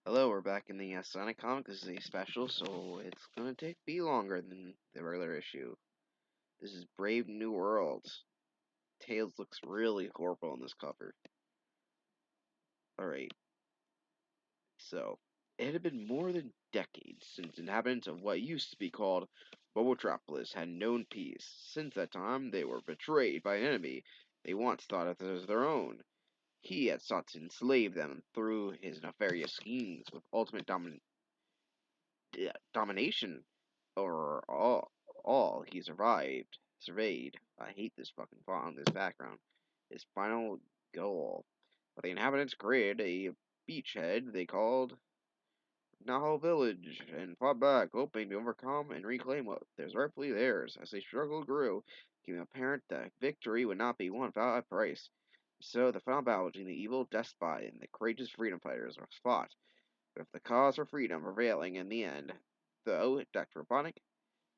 Hello, we're back in the Sonic comic. This is a special, so it's gonna take me longer than the regular issue. This is Brave New World. Tails looks really horrible on this cover. Alright, so it had been more than decades since inhabitants of what used to be called mobotroplis had known peace. Since that time, they were betrayed by an enemy they once thought of as their own. He had sought to enslave them through his nefarious schemes with ultimate domination over all he surveyed. I hate this fucking font, this background. His final goal. But the inhabitants created a beachhead they called Naho Village and fought back, hoping to overcome and reclaim what was rightfully theirs. As the struggle grew, it became apparent that victory would not be won without a price. So the final battle between the evil despot and the courageous freedom fighters was fought, with the cause for freedom prevailing in the end. Though Dr. Robotnik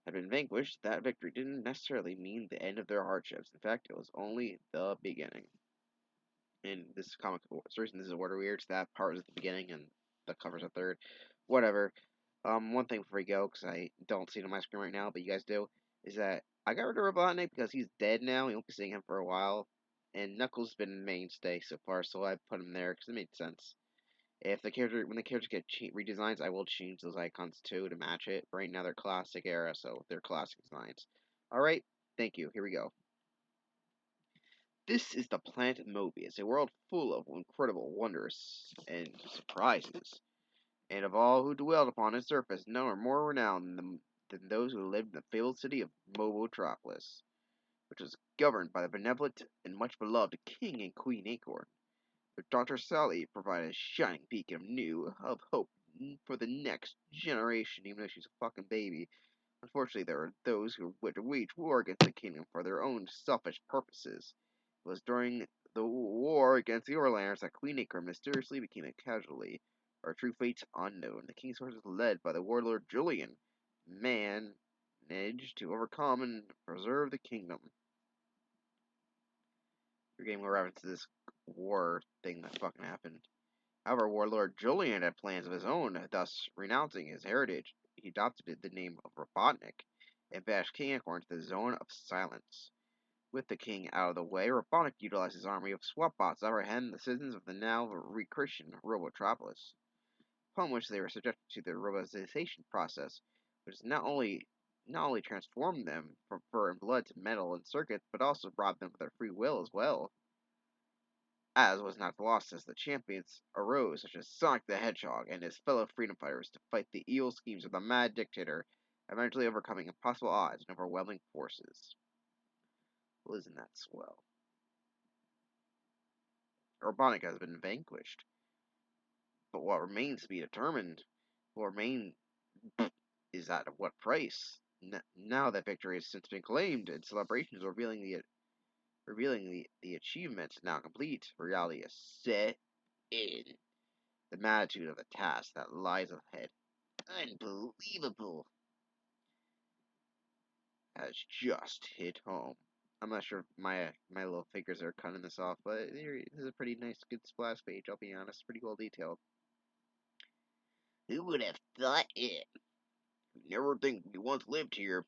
had been vanquished, that victory didn't necessarily mean the end of their hardships. In fact, it was only the beginning. In this comic, for some reason, this is order weird. So that part was at the beginning, and the cover's a third. Whatever. One thing before we go, because I don't see it on my screen right now, but you guys do, is that I got rid of Robotnik because he's dead now. We won't be seeing him for a while, and Knuckles has been a mainstay so far, so I put him there because it made sense. If the character, when the characters get redesigns, I will change those icons too to match it. Right now they're classic era, so they're classic designs. All right, thank you. Here we go. This is the planet Mobius, a world full of incredible wonders and surprises. And of all who dwelled upon its surface, none are more renowned than those who lived in the fabled city of mobotroplis, which was governed by the benevolent and much beloved King and Queen Acorn. But Dr. Sally provided a shining beacon of hope for the next generation, even though she's a fucking baby. Unfortunately, there are those who would wage war against the kingdom for their own selfish purposes. It was during the war against the Overlanders that Queen Acre mysteriously became a casualty. Her true fate's unknown. The king's forces, led by the warlord Julian, managed to overcome and preserve the kingdom. You're getting more reference to this war thing that fucking happened. However, Warlord Julian had plans of his own, thus renouncing his heritage. He adopted the name of Robotnik and banished King Acorn to the Zone of Silence. With the king out of the way, Robotnik utilized his army of swap bots to apprehend the citizens of the now rechristened Robotropolis, upon which they were subjected to the robotization process, which not only transformed them from fur and blood to metal and circuits, but also robbed them of their free will as well. As was not lost as the champions arose, such as Sonic the Hedgehog and his fellow freedom fighters, to fight the evil schemes of the mad dictator, eventually overcoming impossible odds and overwhelming forces. Well, isn't that swell? Urbonica has been vanquished, but what remains to be determined, what remains is at what price. Now that victory has since been claimed, and celebrations revealing the achievements now complete, reality is set in. The magnitude of the task that lies ahead, unbelievable, has just hit home. I'm not sure if my little fingers are cutting this off, but this is a pretty nice, good splash page. I'll be honest, pretty well detailed. Who would have thought it? Never think we once lived here.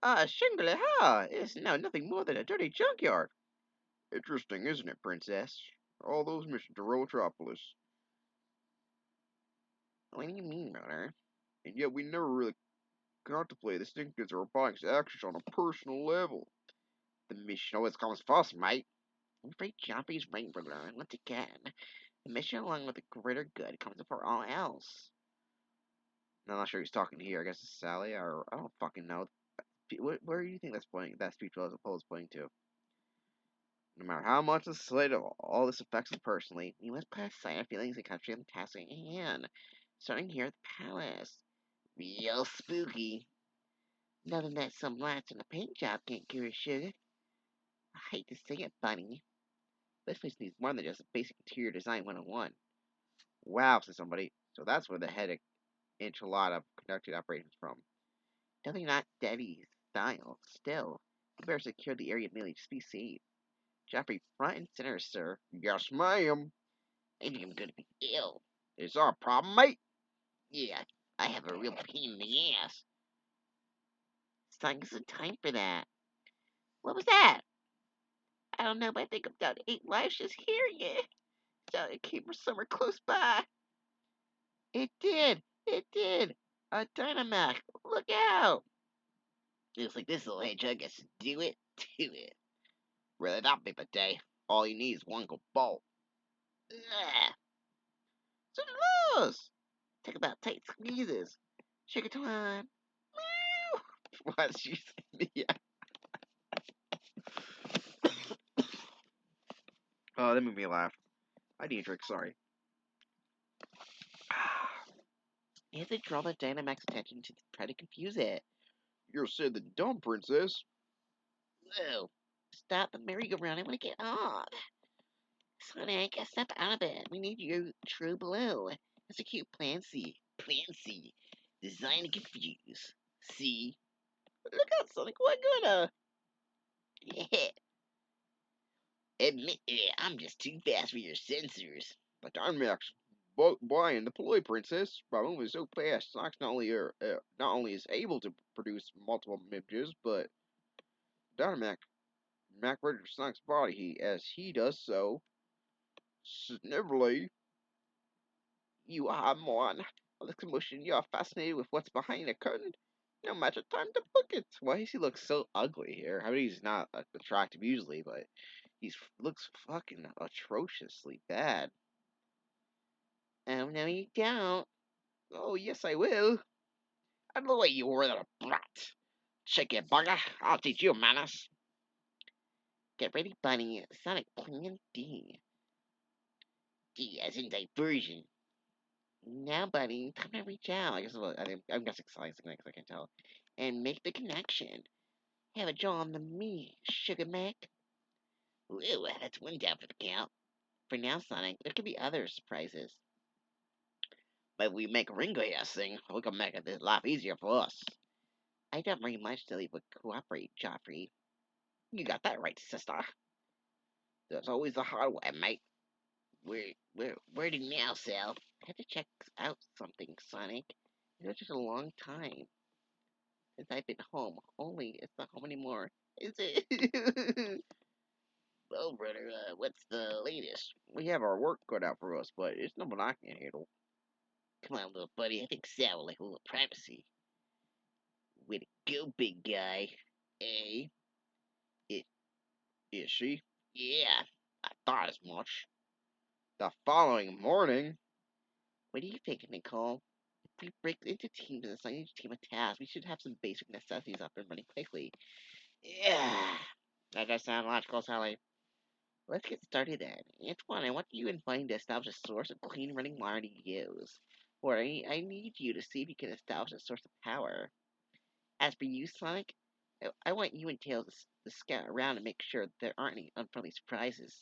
Shingly-ha! It's now nothing more than a dirty junkyard. Interesting, isn't it, Princess? All those missions to Rotropolis. What do you mean, brother? And yet we never really contemplate the significance of robotics actions on a personal level. The mission always comes first, mate. I'm afraid Joffrey's right, brother. Once again, the mission along with the greater good comes before all else. I'm not sure who's talking here. I guess it's Sally, or I don't fucking know. Where do you think that speech was pointing to? No matter how much the slate of all this affects us personally, we must put aside our feelings and concentrate on the task at hand. Starting here at the palace. Real spooky. Nothing that some lads on a paint job can't cure, sugar. I hate to say it, Bunny. This place needs more than just a basic interior design 101. Wow, said somebody. So that's where the head enchilada conducted operations from. Definitely not Debbie's style. Still, you better secure the area immediately. Just be safe. Jeffrey, front and center, sir. Yes, ma'am. I think I'm gonna be ill. Is there a problem, mate? Yeah, I have a real pain in the ass. It's not some time for that. What was that? I don't know, but I think I'm down 8 lives just hearing it. So it came from somewhere close by. It did. It did. A Dynamax. Look out. Looks like this little hedgehog gets to do it. Do it. Really not, Paper Day. All you need is one good bolt. Ugh. So loose! Talk about tight squeezes. Sugar twine. What's you yeah. Oh, that made me laugh. I need a drink, sorry. He has to draw the Dynamax attention to try to confuse it. You're Sid the Dumb Princess. Whoa. Stop the merry-go-round. I want to get off. Sonic, step out of it. We need your true blue. It's a cute Plan C. Plan C. Designed to confuse. See? Look out, Sonic. What gonna? Yeah. Admit it. I'm just too fast for your sensors. But Dynamax buying the Ploy Princess by moving so fast, Sonic's not only is able to produce multiple images, but Dynamax Mac renders Sonic's body as he does so. Snivelly, you are one. This commotion, you are fascinated with what's behind the curtain. No matter time to book it. Why does he look so ugly here? I mean, he's not attractive usually, but he looks fucking atrociously bad. Oh, no, you don't. Oh, yes, I will. I know what you were, little brat. Shake it, bugger. I'll teach you manners. Get ready, Bunny. Sonic Plan D. D as in diversion. Now, buddy, time to reach out. I guess I'm guessing something because I can tell. And make the connection. Have a jaw on the me, Sugar Mac. Ooh, that's one down for the count. For now, Sonic, there could be other surprises. But if we make Ringo here sing, we can make it a lot easier for us. I don't very much till he would cooperate, Joffrey. You got that right, sister. There's always the hard way, mate. Where do now, Sal? I have to check out something, Sonic. It's been just a long time since I've been home. Only it's not home anymore. Is it? Well, brother, what's the latest? We have our work cut out for us, but it's nothing I can't handle. Come on, little buddy. I think Sal would like a little privacy. Way to go, big guy. Eh? Is she? Yeah, I thought as much. The following morning, What do you think, Nicole? If we break into teams and assign each team a task, we should have some basic necessities up and running quickly. Yeah, that does sound logical, Sally. Let's get started then. Antoine, I want you and Bunny to establish a source of clean running water to use. Or I need you to see if you can establish a source of power. As for you, Sonic, I want you and Tails to scout around and make sure there aren't any unfriendly surprises.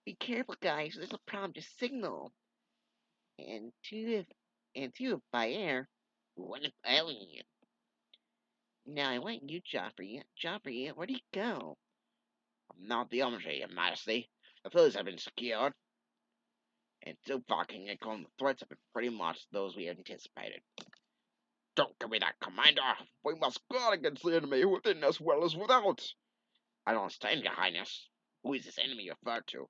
Be careful, guys. If there's a problem, just signal. And two, if by air, what if alien? Now I want you, Joffrey. Joffrey, where do you go? I'm not the Omri, Your Majesty. The foes have been secured, and so far, King Acorn, the threats have been pretty much those we anticipated. Don't give me that, Commander! We must guard against the enemy within as well as without! I don't understand, Your Highness. Who is this enemy referred to?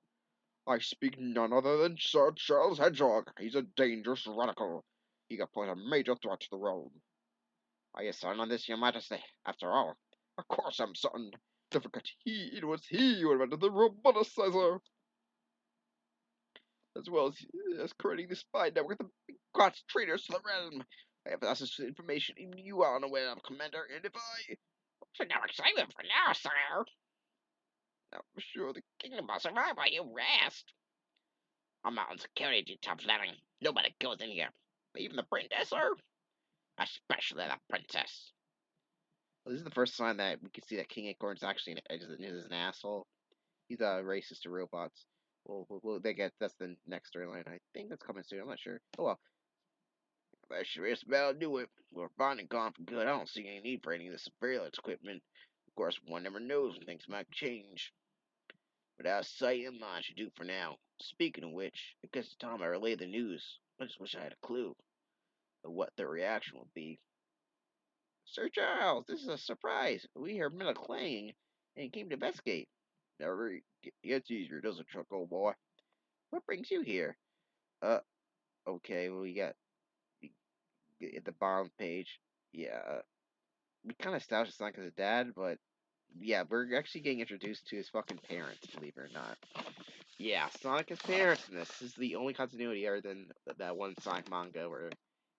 I speak none other than Sir Charles Hedgehog. He's a dangerous radical. He could pose a major threat to the realm. Are you certain on this, Your Majesty? After all, of course I'm certain. Don't forget, it was he who invented the roboticizer, as well as creating the spy network that got traitors to the realm. I have access to information even you are unaware of, Commander, and if I... So now excitement for now, sire. I'm sure the... Kingdom will survive while you rest. I'm out on security detail, Fleming. Nobody goes in here. Even the princess, sir? Especially the princess. Well, this is the first time that we can see that King Acorn's actually is an asshole. He's a racist to robots. That's the next storyline. I think that's coming soon. I'm not sure. Oh well. That sure is about to do it. We're finally gone for good. I don't see any need for any of the surveillance equipment. Of course, one never knows when things might change. But out of sight and mind should do for now. Speaking of which, I guess it's time I relay the news. I just wish I had a clue of what their reaction would be. Sir Charles, this is a surprise. We heard Miller clanging and came to investigate. Never gets easier, doesn't it, Chuck, old boy? What brings you here? Uh, okay, well, we got at the bottom page. Yeah, we kind of established Sonic as a dad, but yeah, we're actually getting introduced to his fucking parents, believe it or not. Yeah, Sonic has parents in this. This is the only continuity other than that one Sonic manga where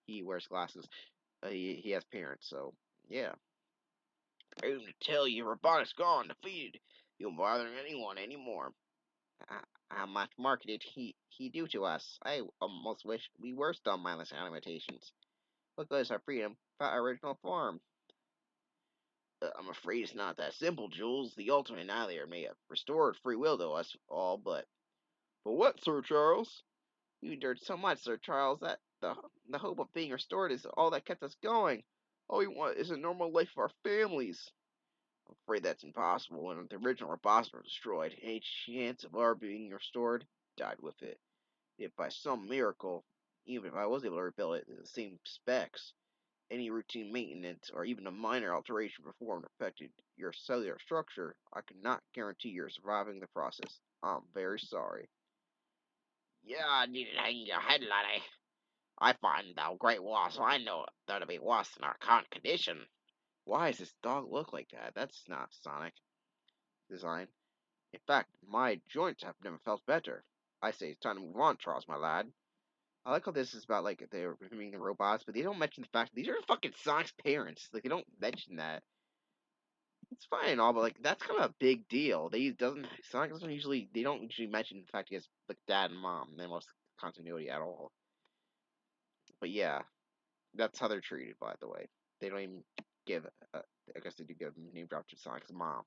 he wears glasses. He has parents, so yeah. I didn't tell you, robotic's gone, defeated. You don't bother anyone anymore. Uh, how much more did he do to us? I almost wish we were still mindless limitations. What good is our freedom without our original form? I'm afraid it's not that simple, Jules. The ultimate annihilator may have restored free will to us all, but what, Sir Charles? You endured so much, Sir Charles, that the hope of being restored is all that kept us going. All we want is a normal life for our families. I'm afraid that's impossible. When the original robots were destroyed, any chance of our being restored died with it. If by some miracle, even if I was able to rebuild it to the same specs, any routine maintenance or even a minor alteration performed affected your cellular structure, I cannot guarantee you're surviving the process. I'm very sorry. Yeah, I need to hang your head, laddie. I find thou great loss. I know that'll be worse than our current condition. Why does this dog look like that? That's not Sonic design. In fact, my joints have never felt better. I say it's time to move on, Charles, my lad. I like how this is about like they're removing the robots, but they don't mention the fact that these are fucking Sonic's parents. Like they don't mention that. It's fine and all, but like that's kind of a big deal. They doesn't Sonic doesn't usually they don't usually mention the fact he has like dad and mom in most continuity at all. But yeah, that's how they're treated. By the way, they don't even give. I guess they do give a name drop to Sonic's mom.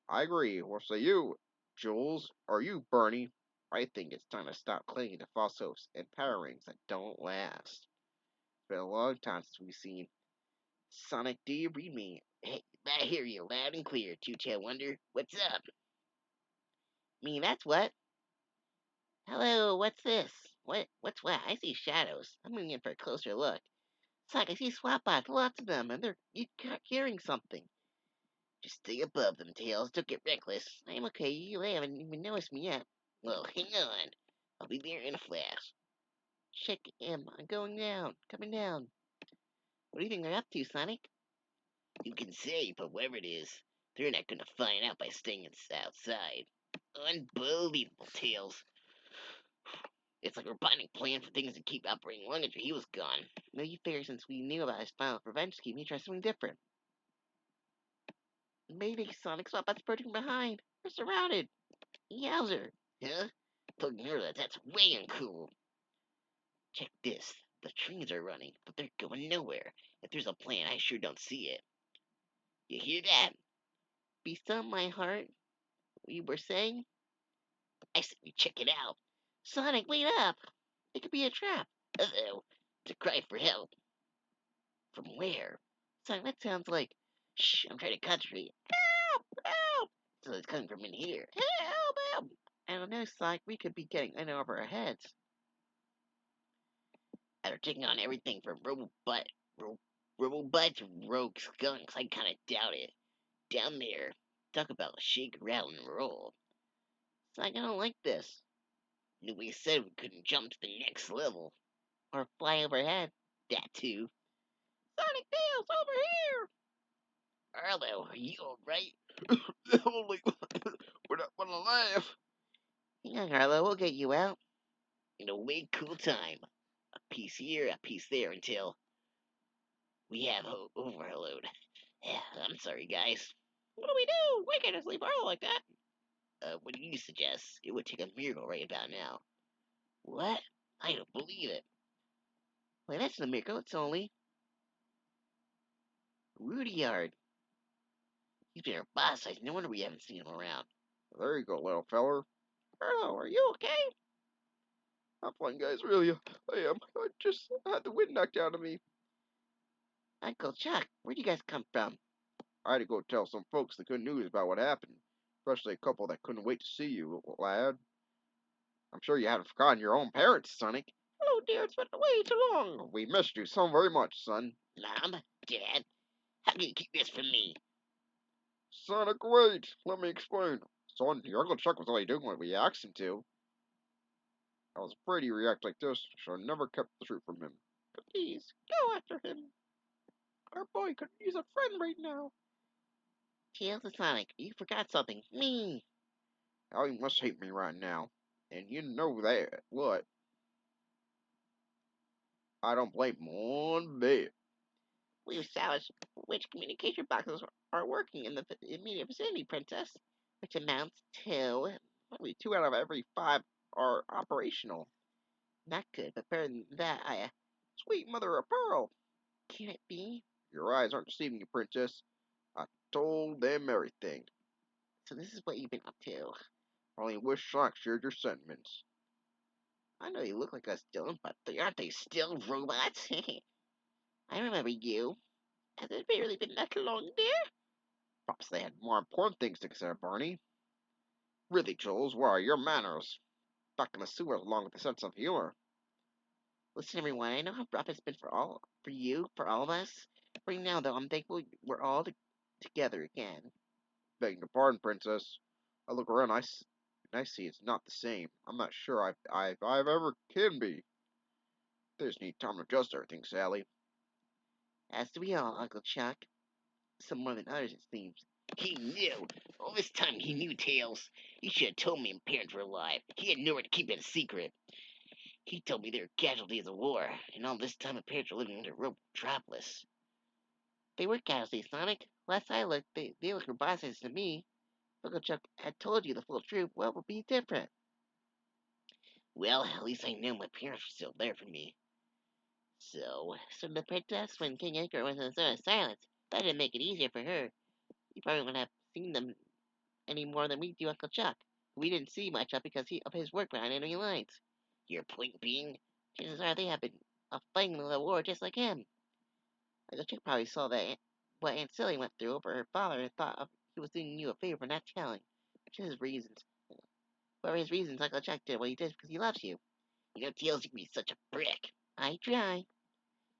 I agree. What say you, Jules? Or you, Bernie? I think it's time to stop clinging to false hopes and power rings that don't last. It's been a long time since we've seen Sonic. Do you read me? Hey, I hear you loud and clear, Two-Tail Wonder. What's up? Me, that's what. Hello, what's this? What's what? I see shadows. I'm moving in for a closer look. It's like I see swap bots, lots of them, and they're carrying something. Just stay above them, Tails. Don't get reckless. I'm okay. You haven't even noticed me yet. Well, hang on. I'll be there in a flash. Check him. I'm going down. Coming down. What do you think they're up to, Sonic? You can say, but whatever it is, they're not gonna find out by staying outside. Unbelievable, Tails. It's like we're planning a plan for things to keep operating long after he was gone. No, you figure since we knew about his final revenge scheme, he tried something different. Maybe Sonic Swapbot's approaching behind. We're surrounded. Yowzer. Huh? Don't ignore that. That's way uncool. Check this. The trains are running, but they're going nowhere. If there's a plan, I sure don't see it. You hear that? Be still, my heart. You were saying? I said we check it out. Sonic, wait up! It could be a trap. Uh-oh. It's a cry for help. From where? Sonic, that sounds like... Shh, I'm trying to concentrate. Help! Help! So it's coming from in here. Help! Help! I don't know, Sonic. We could be getting in over our heads. After taking on everything from ro- Robobot to Rogue Skunks, I kinda doubt it. Down there, talk about a shake, rattle, and roll. Sonic, I don't like this. Nobody said we couldn't jump to the next level. Or fly overhead. That too. Sonic Tails, over here! Arlo, are you alright? Holy, we're not gonna laugh. Hang on, Arlo, we'll get you out. In a way cool time. A piece here, a piece there until we have overload. Yeah, I'm sorry, guys. What do we do? We can't just leave Arlo like that. What do you suggest? It would take a miracle right about now. What? I don't believe it. Wait, that's not a miracle. It's only Rudyard. He's been our boss. No wonder we haven't seen him around. There you go, little feller. Arlo, are you okay? I'm fine, guys. Really, I am. I just had the wind knocked out of me. Uncle Chuck, where'd you guys come from? I had to go tell some folks the good news about what happened, especially a couple that couldn't wait to see you, lad. I'm sure you haven't forgotten your own parents, Sonic. Hello, dear, it's been way too long. We missed you so very much, son. Mom, Dad, how can you keep this from me? Sonic, wait! Let me explain. Son, your Uncle Chuck was only doing what we asked him to. I was afraid he'd react like this, so I never kept the truth from him. Please, go after him. Our boy could use a friend right now. Tails and Sonic, you forgot something. Me. Oh, you must hate me right now. And you know that. What? I don't blame him one bit. We've established which communication boxes are working in the immediate vicinity, Princess, which amounts to probably 2 out of every 5 are operational. Not good, but better than that, sweet mother of pearl. Can it be? Your eyes aren't deceiving you, Princess. I told them everything. So this is what you've been up to. I only wish Sonic shared your sentiments. I know you look like us, Dylan, but aren't they still robots? I remember you. Has it really been that long, dear? Perhaps they had more important things to consider, Barney. Really, Jules, where are your manners? Back in the sewer along with a sense of humor. Listen, everyone, I know how rough it's been for you, for all of us. Right now, though, I'm thankful we're all together again. Begging your pardon, Princess. I look around, and I see it's not the same. I'm not sure I've ever can be. They just need time to adjust everything, Sally. As do we all, Uncle Chuck. Some more than others, it seems. He knew. All this time he knew, Tails. He should have told me my parents were alive. He had nowhere to keep it a secret. He told me they were casualties of war, and all this time my parents were living under mobotroplis. They were casualties, Sonic. Last I looked, they looked robotics to me. Uncle Chuck had told you the full truth. What would be different? Well, at least I know my parents were still there for me. So the princess, when King Edgar was in a zone of silence, that didn't make it easier for her. You probably wouldn't have seen them any more than we do Uncle Chuck. We didn't see much of because of his work behind enemy lines. Your point being, chances are they have been fighting the war just like him. Uncle Chuck probably saw that what Aunt Silly went through over her father and thought he was doing you a favor for not telling. Which is his reasons. Whatever his reasons, Uncle Chuck did what he did because he loves you. You know, Tails, you can be such a brick. I try.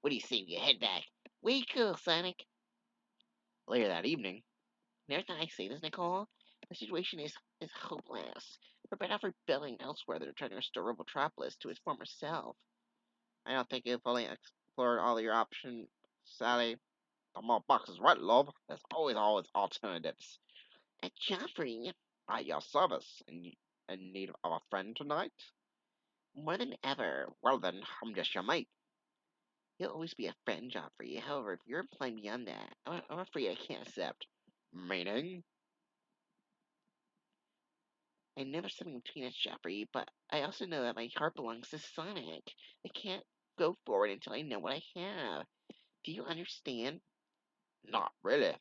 What do you say we head back? Way cool, Sonic. Later that evening, Never thought I say this, Nicole. The situation is hopeless. We're better off rebelling elsewhere than trying to restore Robotroplis to its former self. I don't think you've fully explored all your options, Sally. the mall box is right, love. There's always alternatives. Joffrey, At your service. In need of a friend tonight? more than ever, Well then, I'm just your mate. you'll always be a friend, Joffrey. However, if you're implying beyond that, I'm afraid I can't accept. Meaning? I know there's something between us, Joffrey, but I also know that my heart belongs to Sonic. I can't go forward until I know what I have. Do you understand? Not really.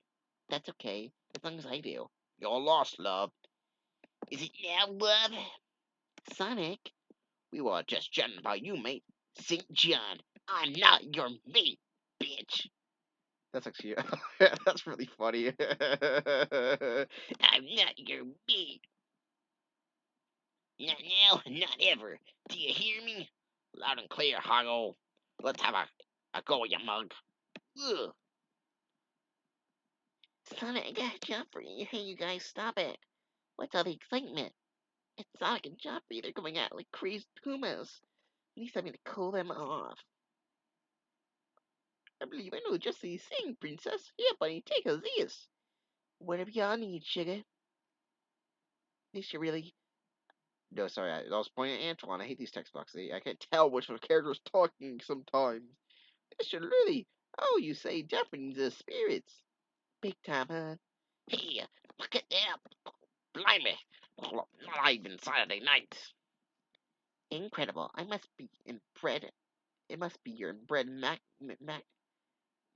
That's okay, as long as I do. You're lost, love. Is it now, love? Sonic, We were just chatting about you, mate. St. John, I'm not your mate, bitch. That's actually that's really funny. I'm not your mate. Not now, not ever. Do you hear me? Loud and clear, Hoggle. Let's have a go, you mug. Ugh. Sonic, I gotta jump for you. Hey, you guys, stop it. What's all the excitement? It's Sonic and Jumpy. They're going out like crazy pumas. You need something to cool them off. I believe I know just the thing, Princess. Here, buddy, take a this. Whatever y'all need, sugar. This should really. No, sorry, I was pointing at Antoine. I hate these text boxes. I can't tell which one character is talking sometimes. This should really. Oh, you say Japanese spirits. Big time, huh? Hey, look at that. Blimey. Not even Saturday night. Incredible. I must be inbred. It must be your inbred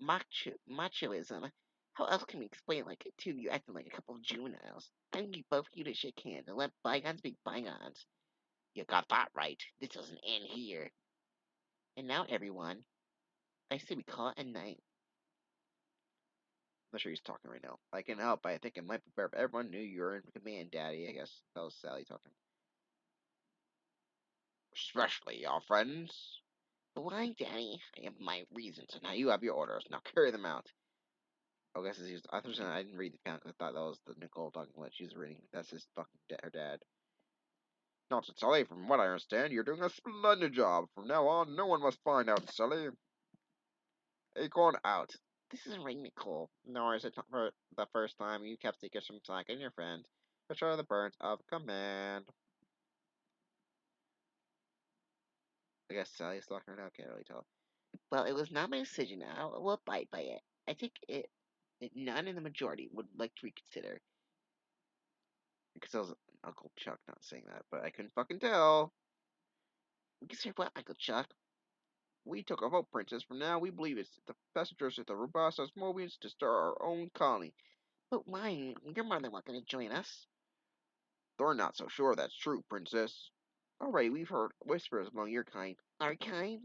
machoism. How else can we explain like two of you acting like a couple of juveniles? I think you both need to shake hands and let bygones be bygones. You got that right. This doesn't end here. And now, everyone, I say we call it a night. I'm not sure he's talking right now. I can help. I think it might be better if everyone knew you were in command, Daddy. I guess that was Sally talking. Especially our friends. Why, Daddy? I have my reasons, and now you have your orders. Now carry them out. Oh, I guess it's used. I didn't read the count. I thought that was the Nicole talking what she's reading. That's his fucking her dad. Nonsense, Sully. From what I understand, you're doing a splendid job. From now on, no one must find out, Sully. Acorn out. This isn't right, Nicole. Nor is it for the first time you kept secrets from Slack and your friend. Which are the burns of command. I guess Sally's talking right now. Can't really tell. Well, it was not my decision. I will abide by it. I think none in the majority would like to reconsider. Because that was Uncle Chuck not saying that, but I couldn't fucking tell. Reconsider what, Uncle Chuck? We took a vote, Princess. From now, we believe it's the best interest of the Rubasas Mobians to start our own colony. But why? Your mother not going to join us. They're not so sure that's true, Princess. Already, we've heard whispers among your kind. Our kind?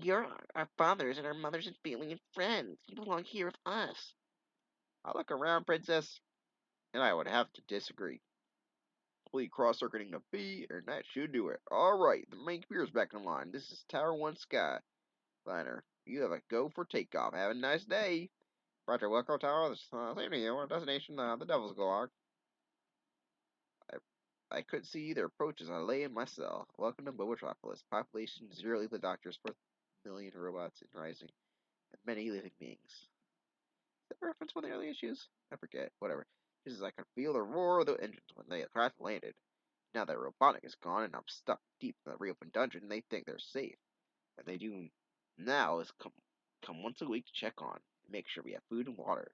You're our fathers and our mothers and family and friends. You belong here with us. I look around, Princess, and I would have to disagree. Complete cross-circuiting the B, and that should do it. Alright, the main computer's back in line. This is Tower 1 Sky. Liner, you have a go for takeoff. Have a nice day. Roger, welcome Tower. This same to you. Our destination, the Devil's Gulag. I, I couldn't see either approach as I lay in my cell. Welcome to mobotroplis. Population 0 lethal doctors, 4 million robots and rising, and many living beings. Is that a reference to one of the early issues? I forget. Whatever. Just as I could feel the roar of the engines when the craft landed. Now that robotic is gone and I'm stuck deep in the reopened dungeon, they think they're safe. What they do now is come once a week to check on, make sure we have food and water,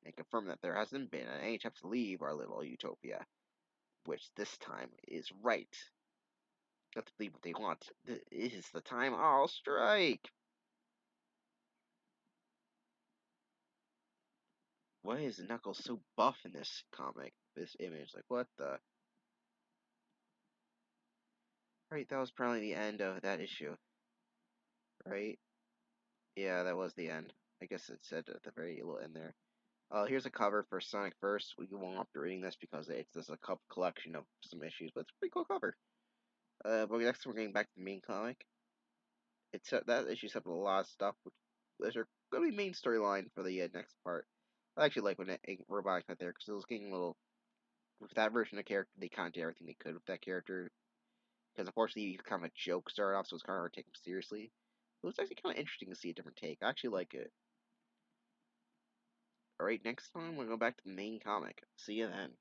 and confirm that there hasn't been any attempts to leave our little utopia, which this time is right. Not to believe what they want. This is the time I'll strike. Why is Knuckles so buff in this comic? This image, like what the? Right, that was probably the end of that issue, right? Yeah, that was the end. I guess it said at the very little end there. Here's a cover for Sonic First. We won't have to reading this because it's just a collection of some issues, but it's a pretty cool cover. But next we're getting back to the main comic. It's that issue set up a lot of stuff, which are going to be main storyline for the next part. I actually like when Robotic's not there because it was getting a little with that version of the character. They kind of did everything they could with that character because unfortunately he's kind of a joke started off, so it's kind of hard to take him seriously. But it's actually kind of interesting to see a different take. I actually like it. Alright, next time we'll go back to the main comic. See you then.